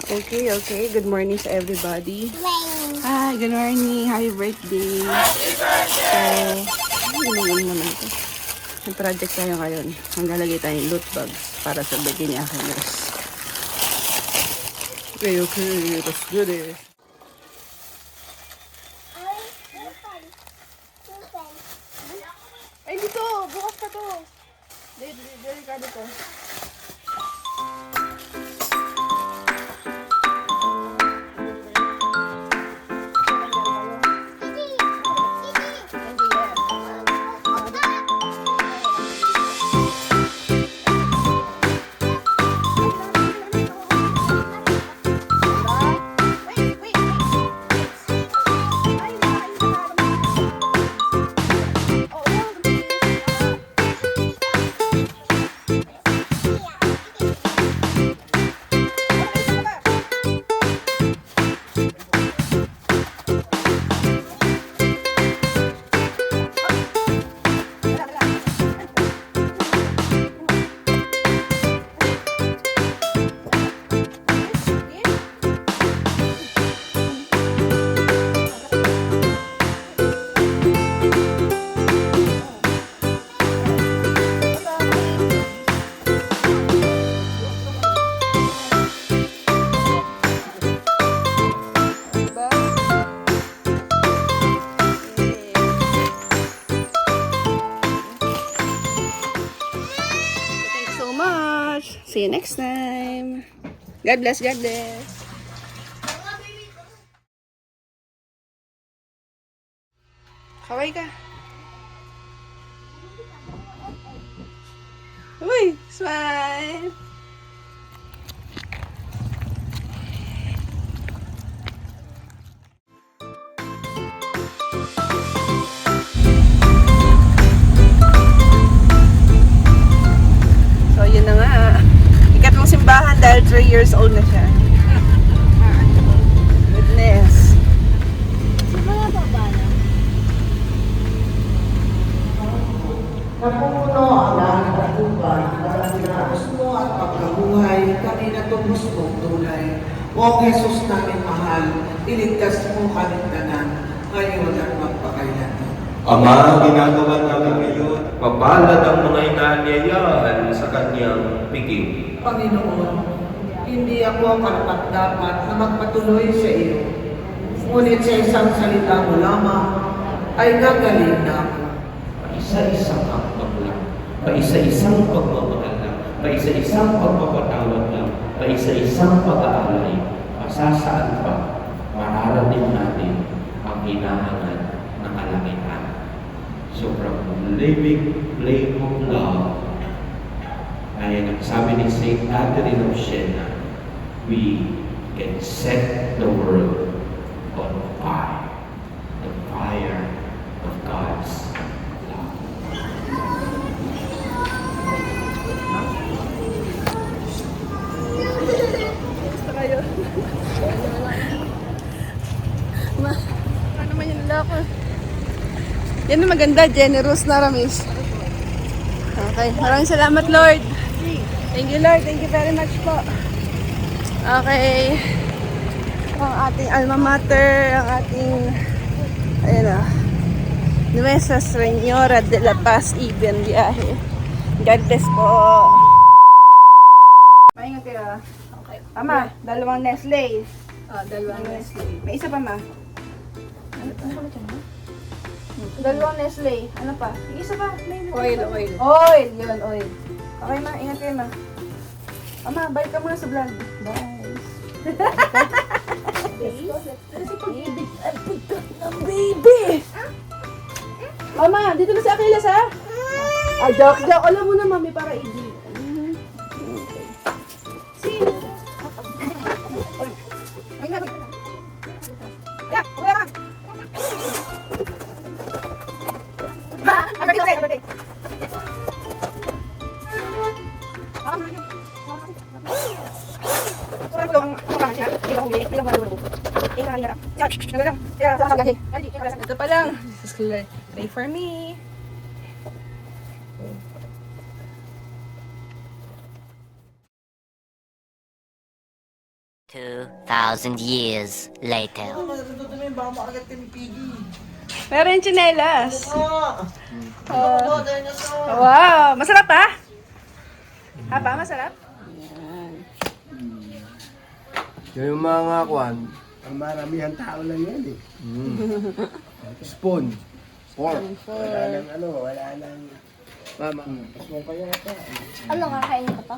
Okay, okay. Good morning sa everybody. Hi, good morning. Happy birthday. So, ano naman ito? May project tayo ngayon. Maglalagay tayong loot bags para sa birthday ni Akilos. Okay, okay. Let's do this. Ay, dito! Bukas ka to! Delikado to. See you next time. God bless, God bless. Kaway ka. Uy, smile. So, yun na nga. Ikatlong simbahan dahil 3 years old na siya. Goodness. Napupuno ang lahat ng katuban at ang tinaos mo at pagkabuhay kami na tubos mong tunay. O Jesus namin mahal, iligtas mo kami tanan, ngayon at magpakailanman. Ama, ginagawa namin ngayon, papalad ang mga inaanyayaan sa kanyang piging. Panginoon, hindi ako karapat-dapat na magpatuloy sa iyo. Ngunit sa isang salita mo lamang, ay gagaling na ako. Paisa-isang hakbang lang, paisa-isang pagmamahal lang, paisa-isang pagpapatawad lang, paisa-isang pag-aalay, masasaan pa, mararating natin ang hinahangan ng kalangitan. So from living flame of love, ay nagsabi ni Saint Catherine of Siena, we can set the world on fire, the fire of God's love. Gusto kayo? Ano naman yung lako? Yan ang maganda, generous na Ramis. Okay, maraming salamat Lord. Thank you Lord, thank you very much po. Okay. Ang ating alma mater, ang ating, ayun o, Nuestra Señora de la Paz Ibn Viaje. God bless po. Maingat kayo ah. Okay. Tama, dalawang Nestle. Dalawang Nestle. May isa pa ma. Ano ba ito? Dalawang Nestle. Ano pa? Yung isa pa. Oil. Oil. Yun, oil. Okay ma, ingat kayo ma. Ama, balik ka muna sa vlog. Bye. Kasi pag-ibig ay pagkat ng baby. Mama, dito na si Akilas ha? Ah, joke. Alam mo na mami para ibig. Okay. See? Ay, nga. Yeah, wala ka. Okay. Ito pa lang. Pray for me. 2,000 years later. Baka makagat ka ni Piggy. Meron yung tsinelas. Oo, dinosaur. Wow! Masarap pa? Haba, masarap? Yung mga kwan, ang maramihan tao lang yan eh. Spoon. Fork. Wala nang ano, wala nang... Mama, spoon pa yata. Ano, kakainin ko to?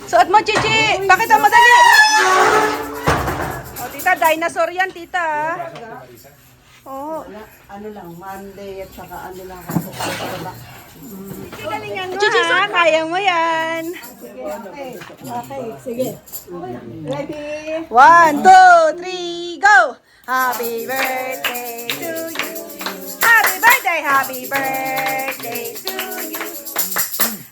Suot mo, Chichi! Pakita mo dali! O, tita, dinosaur yan, tita. Oo. Ano lang, Monday at saka ano lang. Galingan mo, ha? Kaya mo yan. Okay, sige. Ready? 1, 2, 3, go! Happy birthday to you. Happy birthday, happy birthday to you.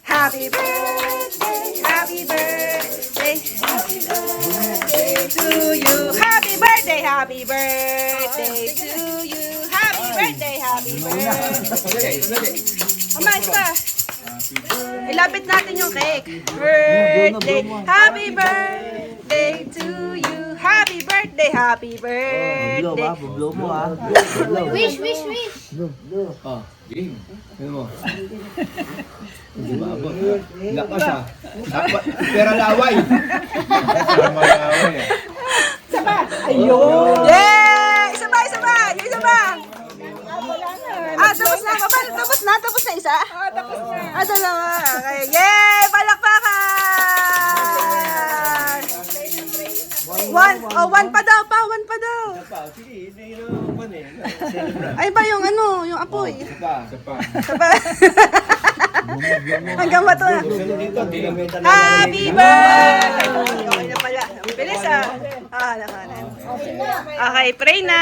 Happy birthday, happy birthday, happy birthday to you. Happy birthday, happy birthday to you. Happy birthday, happy birthday. Umayos pa. Ilapit natin yung cake. Birthday, happy birthday to you. Happy birthday, happy birthday. Blow mo ah. Wish, wish, wish! Game. Ano mo? Hindi ba abot? Lakas ah. Dapat, pera laway. Ayun! Yay! Isa ba, isa ba? Yung isa ba? Tapos na. Tapos na? Tapos na isa? Tapos na. Dalawa. Okay. Yay! Palakpakan! One pa daw. One pa daw. Sige, hindi naman eh. Ay ba yung ano, yung apoy? Sapa. Saba. Hanggang bato na. Dito, dinamita na. Happy birthday! Okay na pala. Ang bilis ah. Nakanan. Okay, pray na.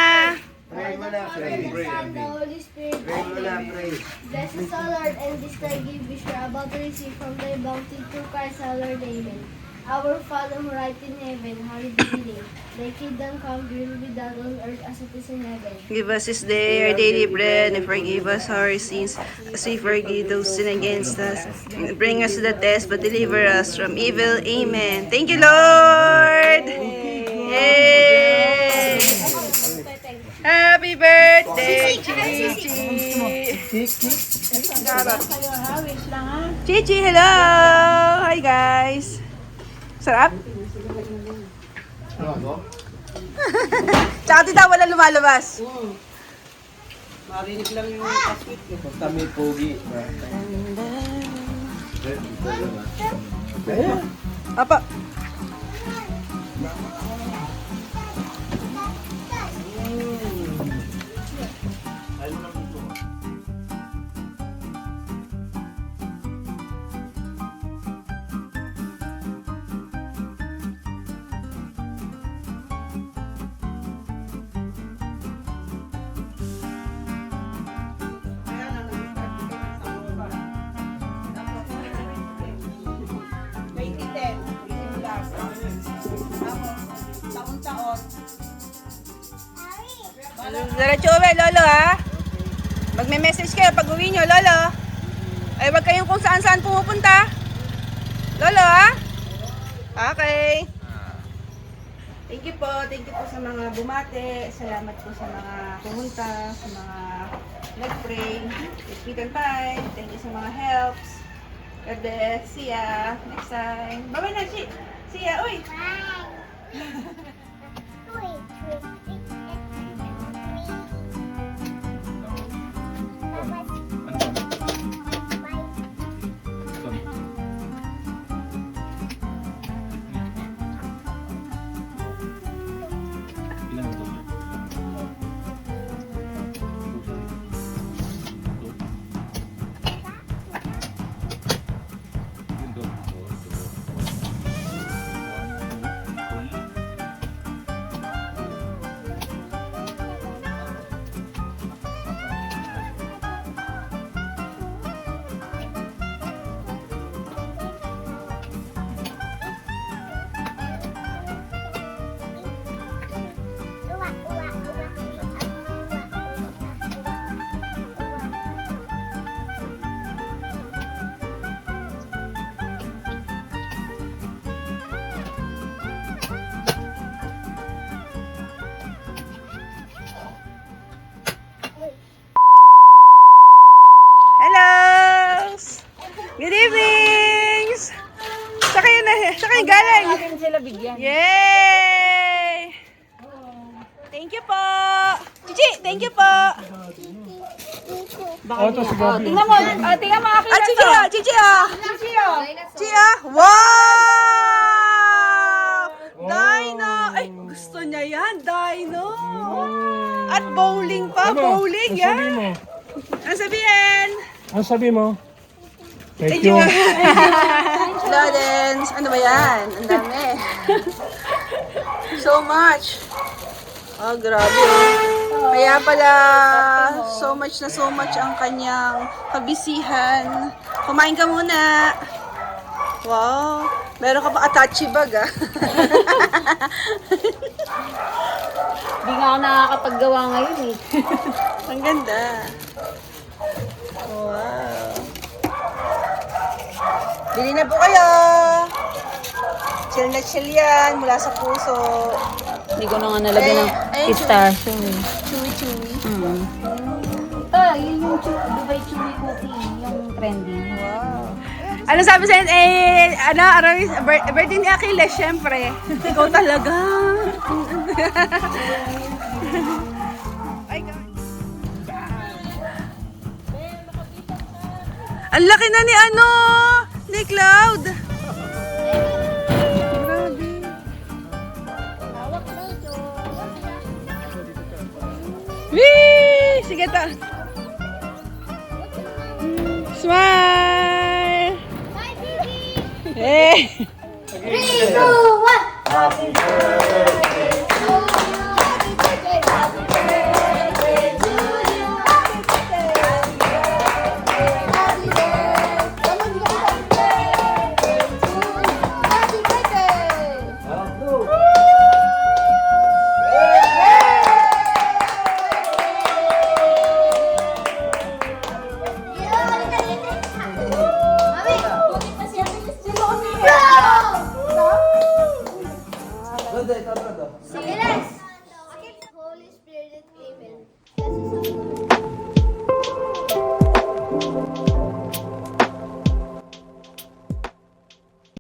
Pray mo na, pray. Son, the Holy Spirit, Pray mo na, pray. bless us, O Lord, and this thy gift which we are about to receive from thy bounty through Christ our Lord. Amen. Our Father who art in heaven, hallowed be thy name. Thy kingdom come, your will be done on earth as it is in heaven. Give us this day our daily bread, and forgive us our sins, as we forgive those who sin against us. And bring us to the test, but deliver us from evil. Amen. Thank you, Lord! Yay! Happy birthday, Chichi! Chichi, hello! Hi, guys! Sarap? Tsaka tita, wala lumalabas. Marinig lang yung kaswit ko. Basta may pogi. Papa. Diretso uwi, Lolo, ha? Magme-message kayo pag uwi nyo, Lolo. Ay, wag kayong kung saan-saan pumupunta. Lolo, ha? Okay. Thank you po sa mga bumate. Salamat po sa mga pumunta, sa mga nag-pray. Keep and bye. Thank you sa mga helps. God bless. See ya. Next time. Bye-bye na, Chi. See ya. Uy. galing, galing. Natin sila bigyan. Yay! Thank you po. Gigi, thank you po. Tingnan mo, tingnan mo akin Ah, Gigi ah, Gigi ah. Gigi ah. Wow! Dino! Ay, gusto niya yan, Dino. At bowling pa, bowling yan. Ang sabihin? Ano sabi mo? Thank you. Lodens. Ano ba yan? Ang dami. So much. Oh, grabe. Kaya pala, so much ang kanyang kabisihan. Kumain ka muna. Wow. Meron ka pa Atachi bag, ah. Hindi nga ako nakakapaggawa ngayon eh. Ang ganda. Wow. Bili na po kayo. Chill na chill yan mula sa puso. Hindi ko na nga nalagyan ng pistachio eh. Chewy-chewy. Yun yung Dubai Chewy Cookie, yung trending. Wow. Ano sabi sa'yo? Aramis, birthday ni Achilles, syempre. Ikaw talaga. Ay, God. Ang laki na ni ni Cloud. Grabe. Whee! Sige ta. Smile! Bye, baby! Eh! 3, 2, 1! Happy birthday to you! Happy birthday! Happy birthday to you! Happy birthday! Happy birthday! Come on, happy birthday to you! Happy birthday! Holy Spirit, amen.